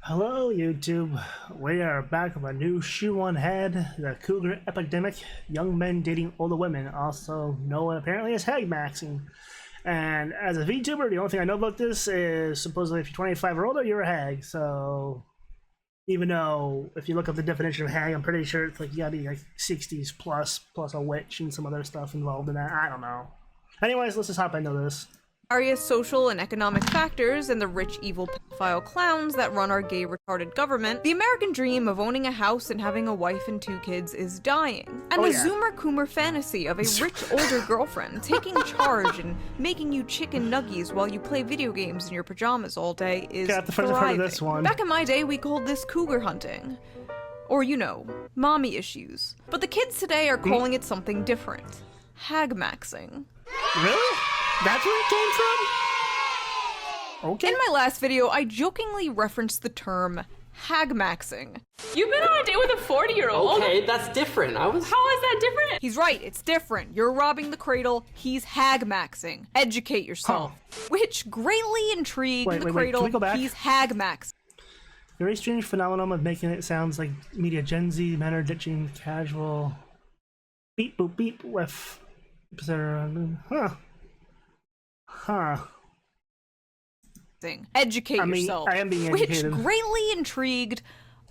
Hello, YouTube. We are back with a new ShoeOnHead, the Cougar Epidemic, young men dating older women, also known apparently as Hagmaxxing. And as a VTuber, the only thing I know about this is supposedly if you're 25 or older, you're a hag. So even though if you look up the definition of hag, I'm pretty sure it's like you gotta be like 60s plus a witch and some other stuff involved in that. I don't know. Anyways, let's just hop into this. Various social and economic factors and the rich, evil pedophile clowns that run our gay, retarded government, the American dream of owning a house and having a wife and 2 kids is dying. And the Zoomer-Coomer fantasy of a rich, older girlfriend taking charge and making you chicken nuggies while you play video games in your pajamas all day is thriving. This one. Back in my day, we called this cougar hunting. Or, you know, mommy issues. But the kids today are calling it something different. Hagmaxxing. Really? That's where it came from? Okay. In my last video, I jokingly referenced the term Hagmaxxing. You've been on a date with a 40-year-old? Okay, that's different. How is that different? He's right, it's different. You're robbing the cradle, he's Hagmaxxing. Educate yourself. Which greatly intrigued the cradle, Can we go back? He's Hagmaxxing. Very strange phenomenon of making it sounds like media Gen Z men are ditching casual beep boop beep with Educate yourself. I am being educated. Which greatly intrigued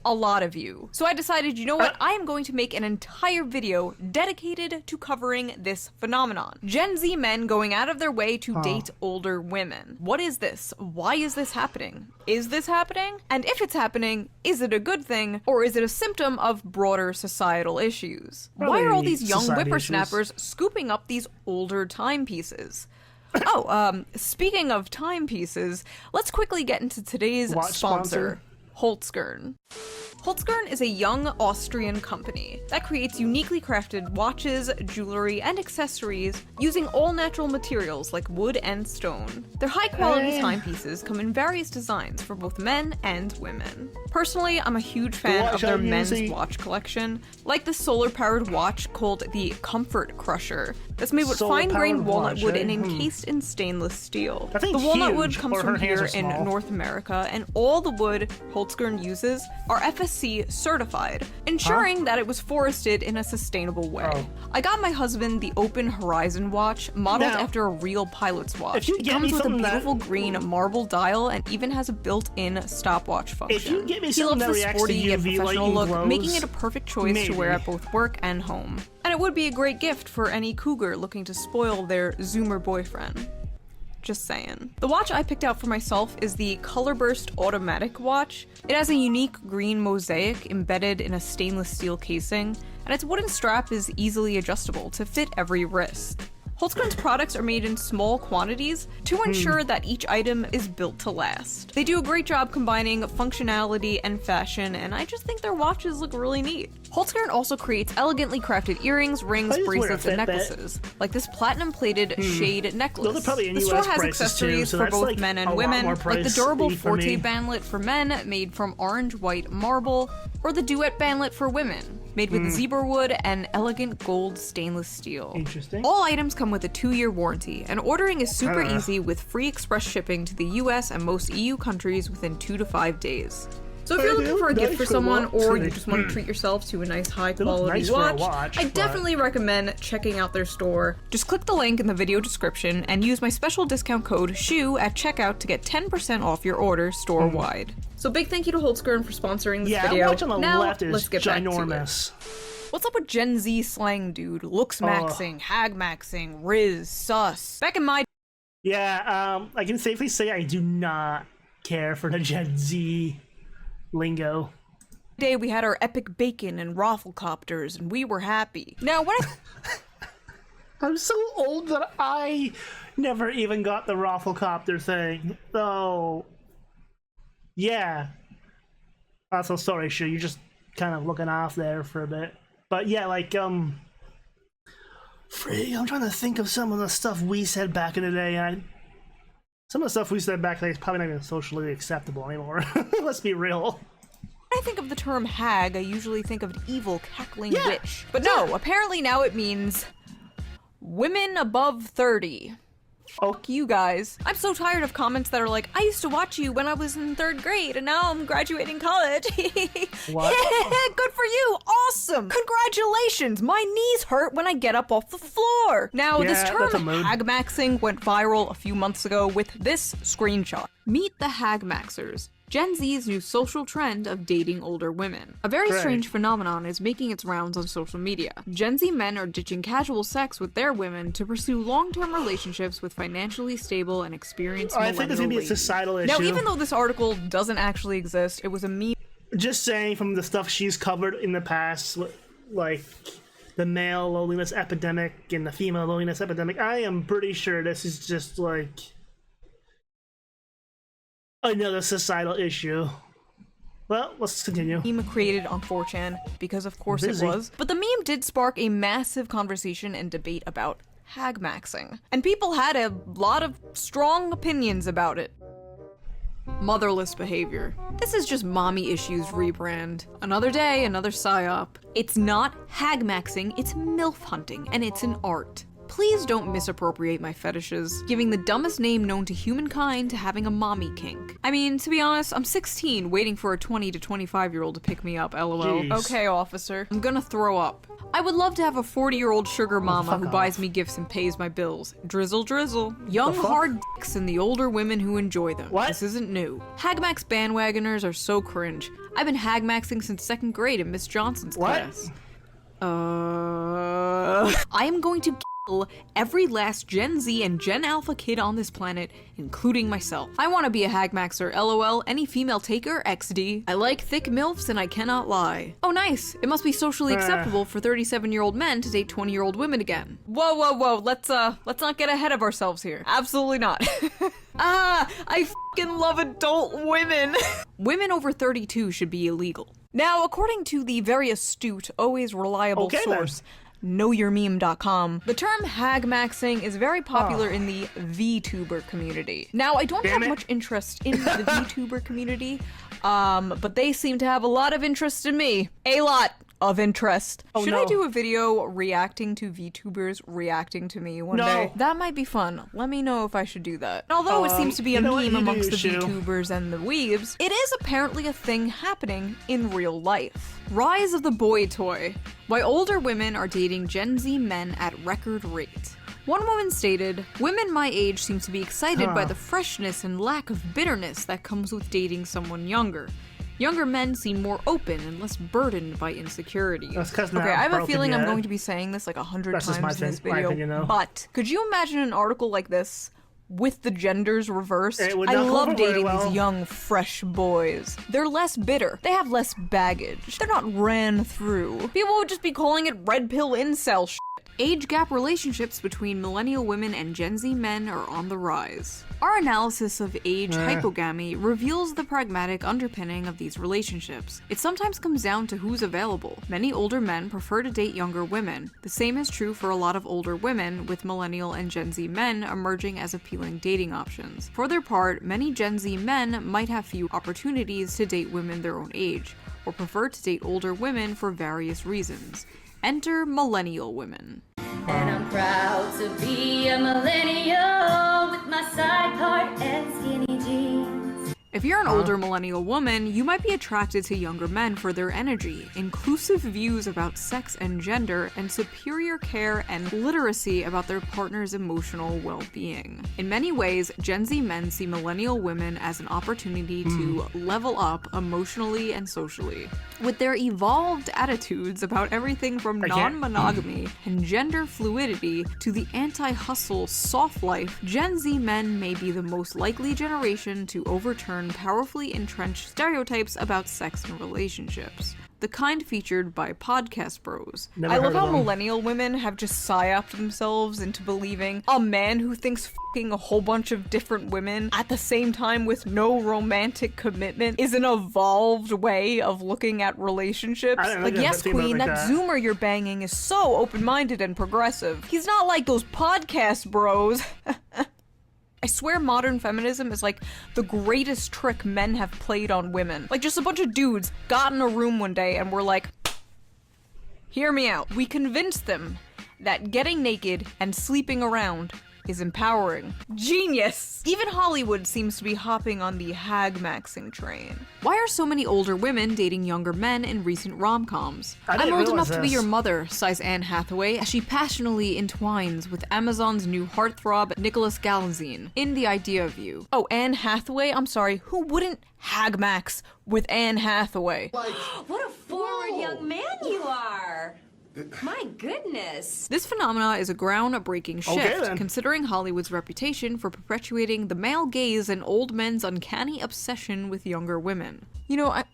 a lot of you. So I decided, you know what, I am going to make an entire video dedicated to covering this phenomenon. Gen Z men going out of their way to date older women. What is this? Why is this happening? Is this happening? And if it's happening, is it a good thing, or is it a symptom of broader societal issues? Why are all these young whippersnappers scooping up these older timepieces? Speaking of timepieces, let's quickly get into today's sponsor, Holzkern. Holzkern is a young Austrian company that creates uniquely crafted watches, jewelry, and accessories using all natural materials like wood and stone. Their high-quality timepieces come in various designs for both men and women. Personally, I'm a huge fan of their men's watch collection, like the solar-powered watch called the Comfort Crusher, that's made with fine-grained walnut wood and encased in stainless steel. The walnut wood comes from here in North America, and all the wood Holzkern uses are FSC certified, ensuring that it was forested in a sustainable way. I got my husband the Open Horizon watch, modeled after a real pilot's watch. It comes with a beautiful green marble dial and even has a built-in stopwatch function. He loves the sporty yet professional look, making it a perfect choice to wear at both work and home. And it would be a great gift for any cougar looking to spoil their Zoomer boyfriend. Just saying. The watch I picked out for myself is the Colorburst Automatic watch. It has a unique green mosaic embedded in a stainless steel casing, and its wooden strap is easily adjustable to fit every wrist. Holzkern's products are made in small quantities to ensure that each item is built to last. They do a great job combining functionality and fashion, and I just think their watches look really neat. Holzkern also creates elegantly crafted earrings, rings, bracelets, and necklaces, like this platinum-plated shade necklace. The store has accessories for both men and women, like the durable Forte bandlet for men, made from orange-white marble, or the Duet bandlet for women, made with zebra wood and elegant gold stainless steel. Interesting. All items come with a 2-year warranty, and ordering is super easy with free express shipping to the US and most EU countries within 2 to 5 days. So if you're looking for a gift for someone, or you just want to treat yourself to a nice high-quality watch, I definitely recommend checking out their store. Just click the link in the video description and use my special discount code SHOE at checkout to get 10% off your order store-wide. So big thank you to Holzkern for sponsoring this video. Watch on the left is let's get ginormous. back to it. What's up with Gen Z slang, dude? Looks-maxing, hag-maxing, riz, sus. Back in my I can safely say I do not care for the Gen Z lingo. day, we had our epic bacon and rafflecopters, and we were happy. Now, when I'm so old that I never even got the rafflecopter thing. So, yeah. Also, sorry, Shue, you're just kind of looking off there for a bit. But yeah, like, I'm trying to think of some of the stuff we said back in the day. Some of the stuff we said back then is probably not even socially acceptable anymore. Let's be real. I think of the term hag, I usually think of an evil, cackling witch. But no, apparently now it means women above 30. Fuck you guys. I'm so tired of comments that are like, I used to watch you when I was in 3rd grade and now I'm graduating college. What? Good for you. Awesome. Congratulations. My knees hurt when I get up off the floor. Now, this Yeah, term that's a mood. Hagmaxxing went viral a few months ago with this screenshot. Meet the Hagmaxxers. Gen Z's new social trend of dating older women. A very Right. strange phenomenon is making its rounds on social media. Gen Z men are ditching casual sex with their women to pursue long-term relationships with financially stable and experienced I think there's gonna be a ladies. societal issue. Now, even though this article doesn't actually exist, it was a meme. Just saying from the stuff she's covered in the past, like the male loneliness epidemic and the female loneliness epidemic, I am pretty sure this is just like another societal issue. Well, let's continue. Meme created on 4chan, because of course Busy. it was. But the meme did spark a massive conversation and debate about Hagmaxxing. And people had a lot of strong opinions about it. Motherless behavior. This is just mommy issues rebrand. Another day, another psyop. It's not Hagmaxxing, it's MILF hunting, and it's an art. Please don't misappropriate my fetishes, giving the dumbest name known to humankind to having a mommy kink. I mean, to be honest, I'm 16, waiting for a 20 to 25-year-old to pick me up, lol. Jeez. Okay, officer. I'm gonna throw up. I would love to have a 40-year-old sugar mama fuck who off. buys me gifts and pays my bills. Drizzle, drizzle. Young, fuck? hard dicks and the older women who enjoy them. What? This isn't new. Hagmax bandwagoners are so cringe. I've been Hagmaxing since 2nd grade in Miss Johnson's What? class. I am going to kill every last Gen Z and Gen Alpha kid on this planet, including myself. I want to be a Hagmaxer, lol, any female taker, XD. I like thick MILFs and I cannot lie. Oh nice, it must be socially acceptable for 37-year-old men to date 20-year-old women again. Whoa, whoa, whoa, let's not get ahead of ourselves here. Absolutely not. I fucking love adult women. Women over 32 should be illegal. Now, according to the very astute, always reliable Okay, source, knowyourmeme.com, the term Hagmaxing is very popular in the VTuber community. Now, I don't Damn have it. much interest in the VTuber community, but they seem to have a lot of interest in me. A lot of interest. Should I no. do a video reacting to VTubers reacting to me one No. day? That might be fun. Let me know if I should do that. Although it seems to be a you know what meme you do, amongst the Shu. VTubers and the weebs, it is apparently a thing happening in real life. Rise of the boy toy. Why older women are dating Gen Z men at record rate. One woman stated, "Women my age seem to be excited by the freshness and lack of bitterness that comes with dating someone younger. Younger men seem more open and less burdened by insecurity." That's 'cause Okay, they're I have a broken feeling I'm yet. going to be saying this like 100 That's just times my in this thing- my video, opinion, though. but could you imagine an article like this with the genders reversed? It would I not go love over very dating well. these young, fresh boys. They're less bitter. They have less baggage. They're not ran through. People would just be calling it red pill incel shit. Age gap relationships between millennial women and Gen Z men are on the rise. Our analysis of age hypogamy reveals the pragmatic underpinning of these relationships. It sometimes comes down to who's available. Many older men prefer to date younger women. The same is true for a lot of older women, with millennial and Gen Z men emerging as appealing dating options. For their part, many Gen Z men might have few opportunities to date women their own age, or prefer to date older women for various reasons. Enter millennial women. And I'm proud to be a millennial with my side part and skinny jeans. If you're an older millennial woman, you might be attracted to younger men for their energy, inclusive views about sex and gender, and superior care and literacy about their partner's emotional well-being. In many ways, Gen Z men see millennial women as an opportunity to level up emotionally and socially. With their evolved attitudes about everything from I can't- non-monogamy and gender fluidity to the anti-hustle soft life, Gen Z men may be the most likely generation to overturn powerfully entrenched stereotypes about sex and relationships. The kind featured by podcast bros. Never I love heard of how them. millennial women have just psyoped themselves into believing a man who thinks fucking a whole bunch of different women at the same time with no romantic commitment is an evolved way of looking at relationships. I don't know, Like, I yes, think about it queen, like that that. Zoomer you're banging is so open-minded and progressive. He's not like those podcast bros. I swear modern feminism is like the greatest trick men have played on women. Like, just a bunch of dudes got in a room one day and were like, hear me out. We convinced them that getting naked and sleeping around is empowering. Genius! Even Hollywood seems to be hopping on the Hagmaxxing train. Why are so many older women dating younger men in recent rom-coms? I'm old enough to be your mother, sighs Anne Hathaway as she passionately entwines with Amazon's new heartthrob Nicholas Galazine in The Idea of You. Oh, Anne Hathaway? I'm sorry, who wouldn't Hagmax with Anne Hathaway? What a forward young man you are! My goodness. This phenomena is a groundbreaking shift, then. considering Hollywood's reputation for perpetuating the male gaze and old men's uncanny obsession with younger women. You know, I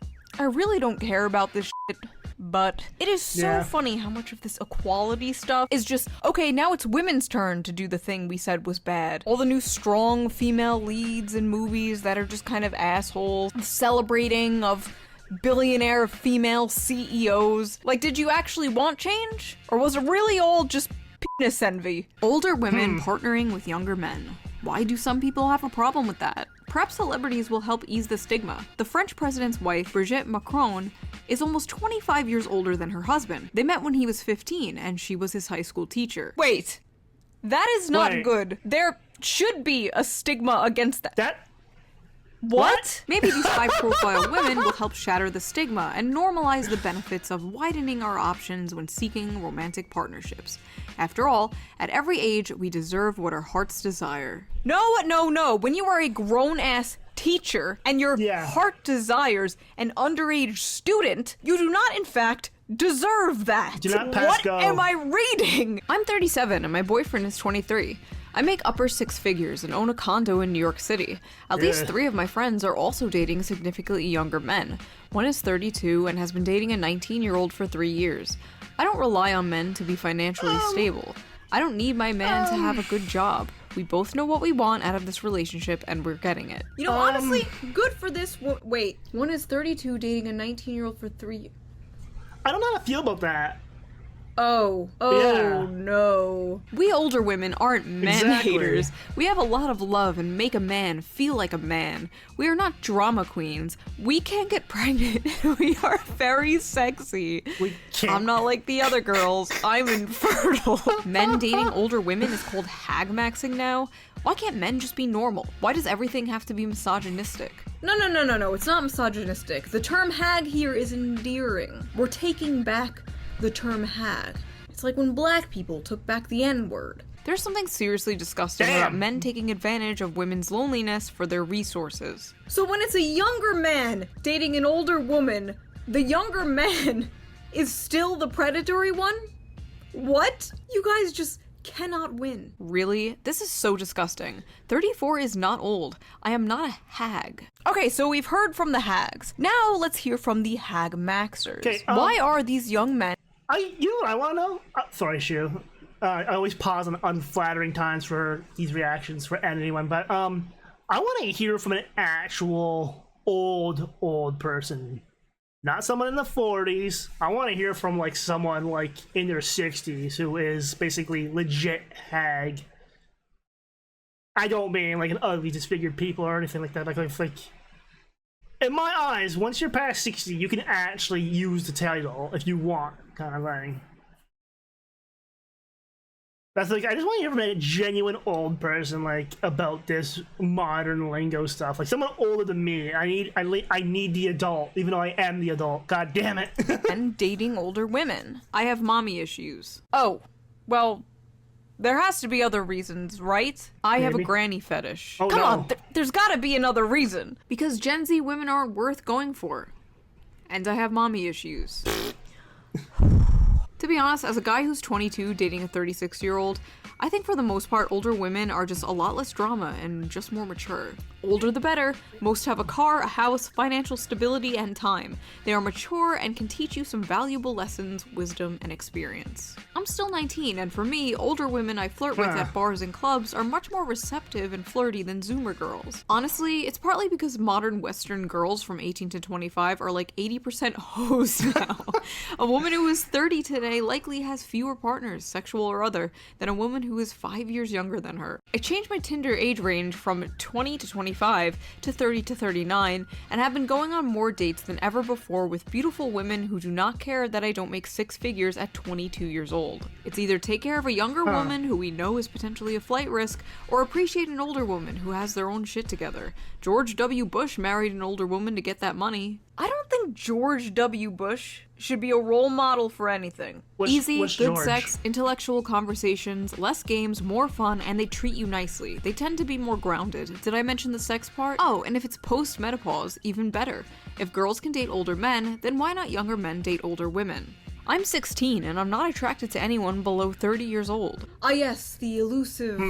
really don't care about this shit, but it is so funny how much of this equality stuff is just, okay, now it's women's turn to do the thing we said was bad. All the new strong female leads in movies that are just kind of assholes, celebrating of billionaire female CEOs. Like, did you actually want change? Or was it really all just penis envy? Older women partnering with younger men. Why do some people have a problem with that? Perhaps celebrities will help ease the stigma. The French president's wife, Brigitte Macron, is almost 25 years older than her husband. They met when he was 15 and she was his high school teacher. Wait, that is not good. There should be a stigma against that. What? Maybe these high-profile women will help shatter the stigma and normalize the benefits of widening our options when seeking romantic partnerships. After all, at every age, we deserve what our hearts desire. No. When you are a grown-ass teacher and your heart desires an underage student, you do not, in fact, deserve that. Do not pass What go. am I reading? I'm 37 and my boyfriend is 23. I make upper six figures and own a condo in New York City. At least 3 of my friends are also dating significantly younger men. One is 32 and has been dating a 19-year-old for 3 years. I don't rely on men to be financially stable. I don't need my man to have a good job. We both know what we want out of this relationship and we're getting it. You know, honestly, good for this wait. One is 32 dating a 19-year-old for 3 years. I don't know how to feel about that. Oh no. We older women aren't man haters. We have a lot of love and make a man feel like a man. We are not drama queens. We can't get pregnant. We are very sexy. We can't. I'm not like the other girls. I'm infertile. Men dating older women is called Hagmaxxing now. Why can't men just be normal? Why does everything have to be misogynistic? No, it's not misogynistic. The term hag here is endearing. We're taking back the term hag. It's like when black people took back the N-word. There's something seriously disgusting about men taking advantage of women's loneliness for their resources. So when it's a younger man dating an older woman, the younger man is still the predatory one? What? You guys just cannot win. Really? This is so disgusting. 34 is not old. I am not a hag. Okay, so we've heard from the hags. Now let's hear from the hagmaxers. Okay, why are these young men... I want to know. Sorry, Shu. I always pause on unflattering times for these reactions for anyone, but I want to hear from an actual old person, not someone in the 40s. I want to hear from like someone like in their 60s who is basically legit hag. I don't mean like an ugly, disfigured people or anything like that. Like in my eyes, once you're past 60, you can actually use the title if you want, kind of thing. That's like, I just want to hear from a genuine old person, like, about this modern lingo stuff. Like, someone older than me. I need the adult, even though I am the adult. God damn it. And dating older women. I have mommy issues. Oh, well, there has to be other reasons, right? I have a granny fetish. Oh, Come no. on, there's gotta be another reason. Because Gen Z women aren't worth going for. And I have mommy issues. To be honest, as a guy who's 22 dating a 36-year-old, I think for the most part older women are just a lot less drama and just more mature. Older the better. Most have a car, a house, financial stability, and time. They are mature and can teach you some valuable lessons, wisdom, and experience. I'm still 19, and for me, older women I flirt with at bars and clubs are much more receptive and flirty than Zoomer girls. Honestly, it's partly because modern Western girls from 18 to 25 are like 80% hoes now. A woman who is 30 today say likely has fewer partners, sexual or other, than a woman who is 5 years younger than her. I changed my Tinder age range from 20 to 25 to 30 to 39, and have been going on more dates than ever before with beautiful women who do not care that I don't make 6 figures at 22 years old. It's either take care of a younger woman who we know is potentially a flight risk, or appreciate an older woman who has their own shit together. George W. Bush married an older woman to get that money. I don't think George W. Bush should be a role model for anything. Easy, good George? sex, intellectual conversations, less games, more fun, and they treat you nicely. They tend to be more grounded. Did I mention the sex part? Oh, and if it's post-menopause, even better. If girls can date older men, then why not younger men date older women? I'm 16, and I'm not attracted to anyone below 30 years old. Ah yes, the elusive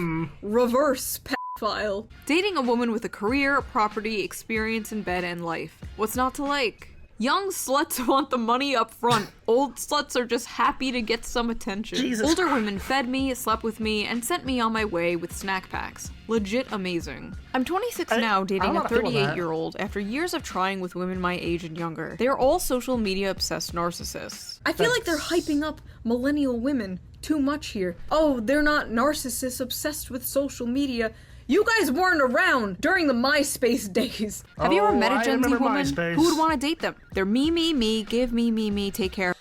reverse pedophile. Dating a woman with a career, property, experience in bed, and life. What's not to like? Young sluts want the money up front. Old sluts are just happy to get some attention. Jesus Older Christ. women fed me, slept with me, and sent me on my way with snack packs. Legit amazing. I'm 26 now, dating a know how to feel about that. 38-year-old after years of trying with women my age and younger. They are all social media obsessed narcissists. I feel like they're hyping up millennial women too much here. Oh, they're not narcissists obsessed with social media. You guys weren't around during the MySpace days. Have you ever met a I Gen Z remember woman MySpace. who would want to date them? They're me, give me, take care.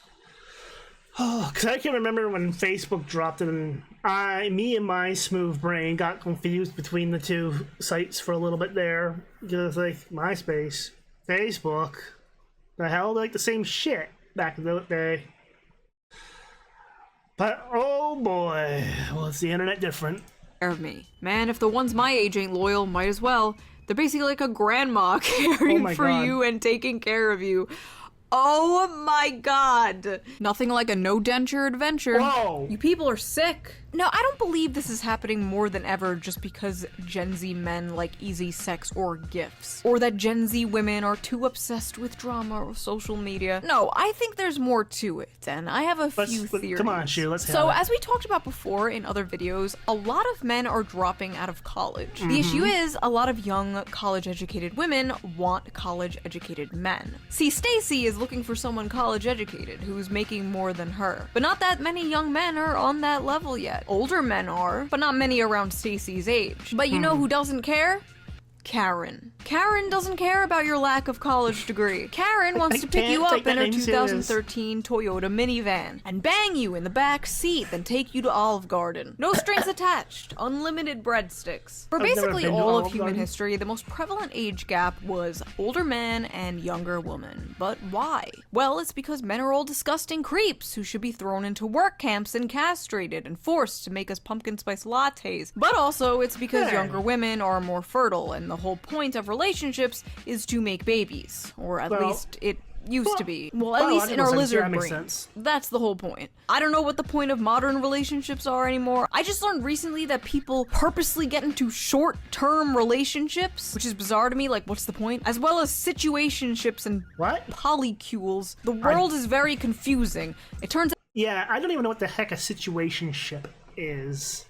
Oh, because I can remember when Facebook dropped it, and me and my smooth brain got confused between the two sites for a little bit there. Because, like, MySpace, Facebook, the hell, they're like the same shit back in the day. But, oh boy, was the internet different. Of me. Man, if the ones my age ain't loyal, might as well. They're basically like a grandma caring my for God. you and taking care of you. Oh my god. Nothing like a no denture adventure. Whoa. You people are sick. No, I don't believe this is happening more than ever just because Gen Z men like easy sex or gifts. Or that Gen Z women are too obsessed with drama or social media. No, I think there's more to it, and I have a few theories. Come on, Shu, let's have So, it. as we talked about before in other videos, a lot of men are dropping out of college. The issue is, a lot of young, college-educated women want college-educated men. See, Stacy is looking for someone college-educated who's making more than her. But not that many young men are on that level yet. Older men are, but not many around Stacy's age. But you know who doesn't care? Karen. Karen doesn't care about your lack of college degree. Karen wants to pick you can't up take that in her name serious. 2013 Toyota minivan and bang you in the back seat, then take you to Olive Garden. No strings attached. Unlimited breadsticks. For I've never basically been to all of Olive human Garden. history, the most prevalent age gap was older man and younger woman. But why? Well, it's because men are all disgusting creeps who should be thrown into work camps and castrated and forced to make us pumpkin spice lattes. But also, it's because Yeah. younger women are more fertile, and the whole point of relationships is to make babies. Or at Well- least it used to be. Well, at well, least that in our makes sense. Yeah, lizard that makes brains. sense. That's the whole point. I don't know what the point of modern relationships are anymore. I just learned recently that people purposely get into short-term relationships, which is bizarre to me. Like, what's the point? As well as situationships and What? polycules. The world is very confusing. It turns out Yeah, I don't even know what the heck a situationship is.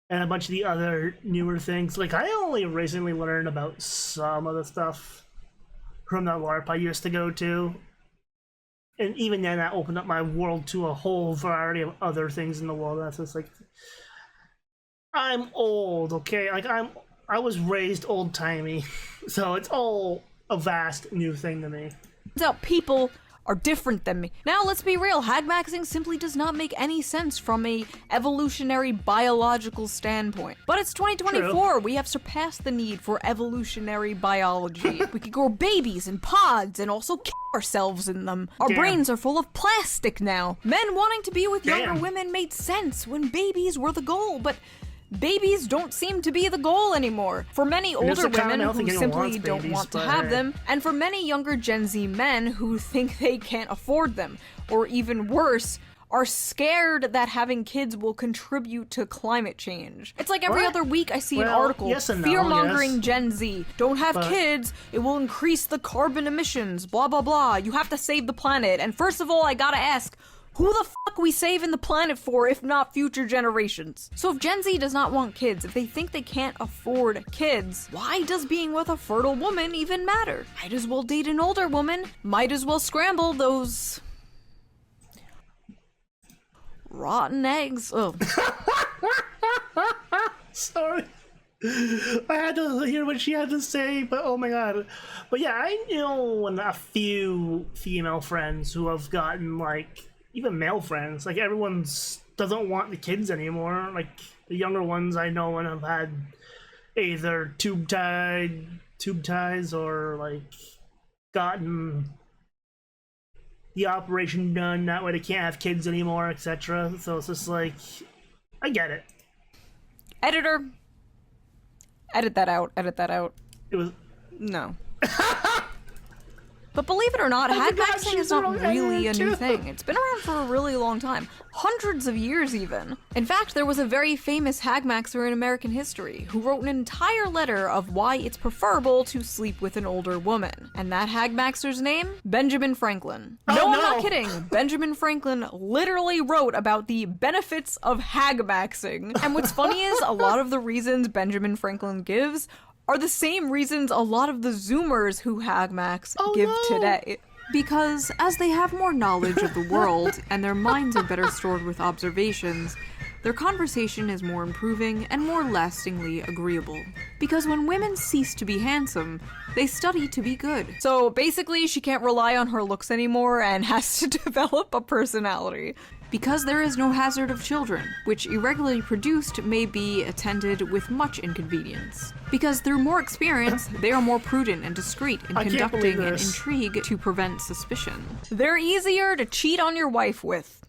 And a bunch of the other newer things. Like, I only recently learned about some of the stuff from that LARP I used to go to. And even then, that opened up my world to a whole variety of other things in the world. That's just like... I'm old, okay? Like, I was raised old-timey. So it's all a vast new thing to me. people are different than me. Now, let's be real, Hagmaxxing simply does not make any sense from a evolutionary biological standpoint. But it's 2024, we have surpassed the need for evolutionary biology. We could grow babies in pods and also kill ourselves in them. Our Damn. brains are full of plastic now. Men wanting to be with younger Damn. women made sense when babies were the goal, but babies don't seem to be the goal anymore. For many it's older a common women health who thing, anyone simply wants don't babies, want to but have hey. them, and for many younger Gen Z men who think they can't afford them, or even worse, are scared that having kids will contribute to climate change. It's like every What? other week I see an Well, article, yes and no, fear-mongering yes. Gen Z. Don't have But- kids, it will increase the carbon emissions, blah blah blah. You have to save the planet. And first of all, I gotta ask, who the fuck we saving the planet for if not future generations? So if Gen Z does not want kids, if they think they can't afford kids, why does being with a fertile woman even matter? Might as well date an older woman. Might as well scramble those rotten eggs. Ugh. Sorry. I had to hear what she had to say, but oh my god. But yeah, I know a few female friends who have gotten, like, even male friends. Like, everyone's doesn't want the kids anymore. Like, the younger ones I know and have had either tube ties or, like, gotten the operation done. That way they can't have kids anymore, etc. So it's just like, I get it. Editor. Edit that out. Edit that out. It was... No. But believe it or not, Hagmaxxing is not really a new thing. It's been around for a really long time. Hundreds of years, even. In fact, there was a very famous Hagmaxer in American history who wrote an entire letter of why it's preferable to sleep with an older woman. And that Hagmaxer's name? Benjamin Franklin. Oh, No, no. I'm not kidding. Benjamin Franklin literally wrote about the benefits of Hagmaxing. And what's funny is, a lot of the reasons Benjamin Franklin gives are the same reasons a lot of the Zoomers who Hagmax give today. Because as they have more knowledge of the world, and their minds are better stored with observations, their conversation is more improving and more lastingly agreeable. Because when women cease to be handsome, they study to be good. So basically, she can't rely on her looks anymore and has to develop a personality. Because there is no hazard of children, which irregularly produced may be attended with much inconvenience. Because through more experience, they are more prudent and discreet in conducting an intrigue to prevent suspicion. They're easier to cheat on your wife with.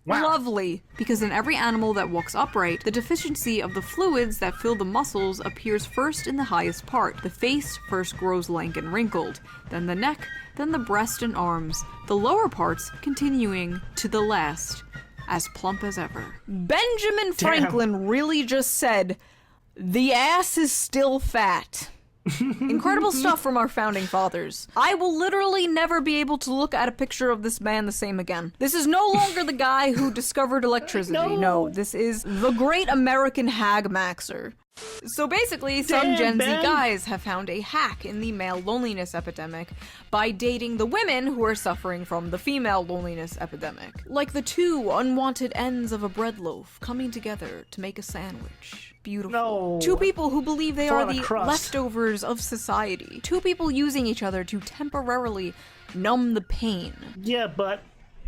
Wow. Lovely. Because in every animal that walks upright, the deficiency of the fluids that fill the muscles appears first in the highest part. The face first grows lank and wrinkled, then the neck, then the breast and arms, the lower parts continuing to the last, as plump as ever. Benjamin Franklin really just said, "The ass is still fat." Incredible stuff from our founding fathers. I will literally never be able to look at a picture of this man the same again. This is no longer the guy who discovered electricity. No, this is the great American Hagmaxer. So basically, some Gen Z guys have found a hack in the male loneliness epidemic by dating the women who are suffering from the female loneliness epidemic. Like the two unwanted ends of a bread loaf coming together to make a sandwich. Beautiful. No. Two people who believe they are the crust. leftovers of society. Two people using each other to temporarily numb the pain. Yeah, but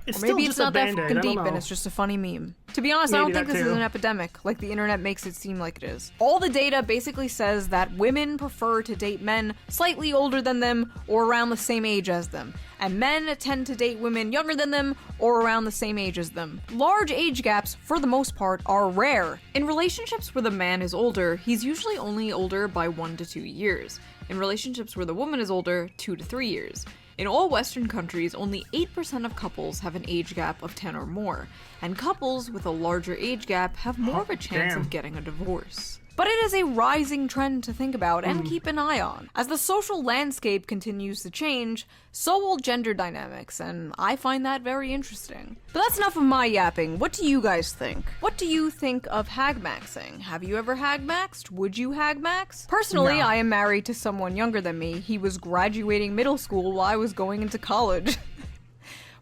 it's Or maybe still it's just not a that Band-Aid. fucking I don't deep and know. it's just a funny meme. To be honest, I Maybe don't think that this is too. an epidemic, like the internet makes it seem like it is. All the data basically says that women prefer to date men slightly older than them or around the same age as them, and men tend to date women younger than them or around the same age as them. Large age gaps, for the most part, are rare. In relationships where the man is older, he's usually only older by 1 to 2 years. In relationships where the woman is older, 2 to 3 years. In all Western countries, only 8% of couples have an age gap of 10 or more, and couples with a larger age gap have more of a chance damn. of getting a divorce. But it is a rising trend to think about and keep an eye on. As the social landscape continues to change, so will gender dynamics, and I find that very interesting. But that's enough of my yapping. What do you guys think? What do you think of Hagmaxing? Have you ever Hagmaxed? Would you Hagmax? Personally, No. I am married to someone younger than me. He was graduating middle school while I was going into college.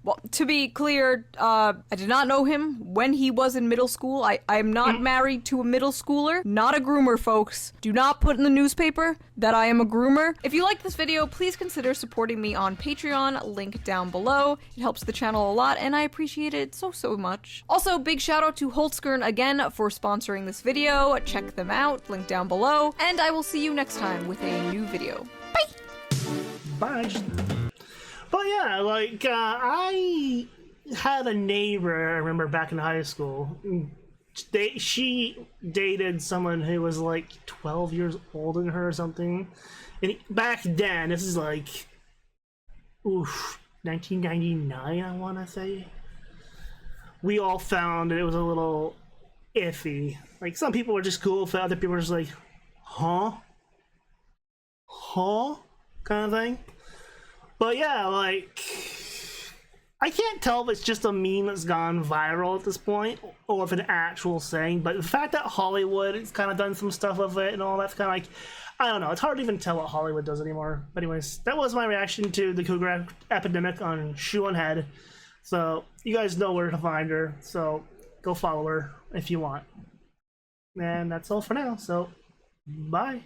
Well, to be clear, I did not know him when he was in middle school. I am not married to a middle schooler. Not a groomer, folks. Do not put in the newspaper that I am a groomer. If you like this video, please consider supporting me on Patreon, link down below. It helps the channel a lot, and I appreciate it so much. Also, big shout out to Holzkern again for sponsoring this video. Check them out, link down below, and I will see you next time with a new video. Bye. But yeah, like, I had a neighbor, I remember back in high school. She dated someone who was like 12 years older than her or something. And back then, this is like, 1999, I want to say. We all found it was a little iffy. Like, some people were just cool with it, other people were just like, huh? Kind of thing. But yeah, like, I can't tell if it's just a meme that's gone viral at this point, or if it's an actual saying, but the fact that Hollywood has kind of done some stuff with it and all that's kind of like, I don't know, it's hard to even tell what Hollywood does anymore. But anyways, that was my reaction to the Cougar Epidemic on ShoeOnHead. So, you guys know where to find her. So, go follow her if you want. And that's all for now, so bye.